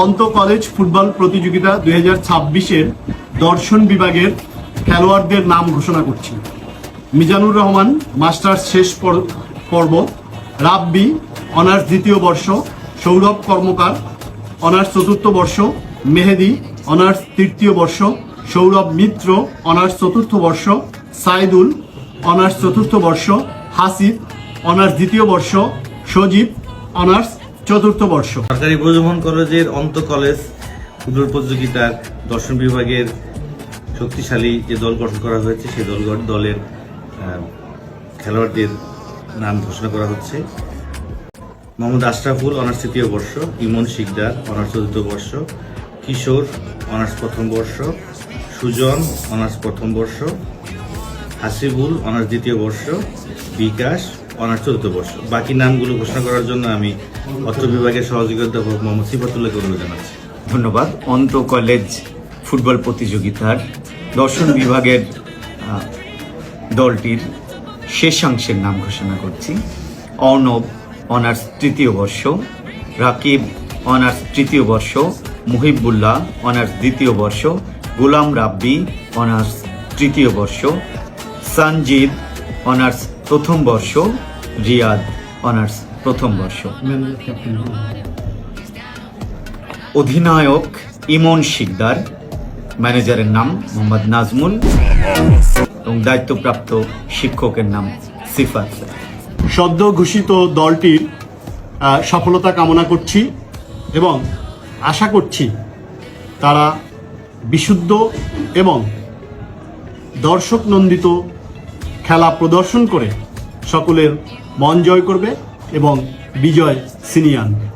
অন্ত college football প্রতিযোগিতা 2026-এর দর্শন বিভাগের খেলোয়াড়দের নাম ঘোষণা করছি। মিজানুর রহমান মাস্টার্স শেষ পর্ব, রাব্বি অনার্স দ্বিতীয় বর্ষ, সৌরভ কর্মকার অনার্স চতুর্থ বর্ষ, মেহেদি অনার্স তৃতীয় বর্ষ, সৌরভ মিত্র অনার্স চতুর্থ বর্ষ, সাইদুল অনার্স চতুর্থ বর্ষ, হাসিব অনার্স দ্বিতীয় বর্ষ, সজীব অনার্স চতুর্থ বর্ষ। সরকারি ব্রজমোহন কলেজের অন্ত কলেজ ফুটবল প্রতিযোগিতার দর্শন বিভাগের শক্তিশালী যে দল গঠন করা হয়েছে সেই দলের খেলোয়াড়দের নাম ঘোষণা করা হচ্ছে। মোহাম্মদ আশরাফুল অনার্স তৃতীয় বর্ষ, ইমন শিকদার অনার্স চতুর্থ বর্ষ, কিশোর অনার্স প্রথম বর্ষ, সুজন অনার্স প্রথম বর্ষ, হাসিবুল অনার্স দ্বিতীয় বর্ষ, বিকাশ অনার্স চতুর্থ বর্ষ। বাকি নামগুলো ঘোষণা করার জন্য আমি অর্থ বিভাগের সহযোগী অধ্যাপক মোহাম্মদ সিফাতুল্লাহকে অনুরোধ জানাচ্ছি। ধন্যবাদ। অন্ত কলেজ ফুটবল প্রতিযোগিতার দর্শন বিভাগের দলটির শেষাংশের নাম ঘোষণা করছি। অর্ণব অনার্স তৃতীয় বর্ষ, রাকিব অনার্স তৃতীয় বর্ষ, মুহিবুল্লাহ অনার্স দ্বিতীয় বর্ষ, গোলাম রাব্বি অনার্স তৃতীয় বর্ষ, সঞ্জিদ অনার্স প্রথম বর্ষ, রিয়াদ অনার্স প্রথম বর্ষ। অধিনায়ক ইমন শিকদার, ম্যানেজারের নাম মোহাম্মদ নাজমুল এবং দায়িত্বপ্রাপ্ত শিক্ষকের নাম সিফাত। সদ্য ঘোষিত দলটির সফলতা কামনা করছি এবং আশা করছি তারা বিশুদ্ধ এবং দর্শক নন্দিত খেলা প্রদর্শন করে সকলের মন জয় করবে এবং বিজয় ছিনিয়ে আনবে।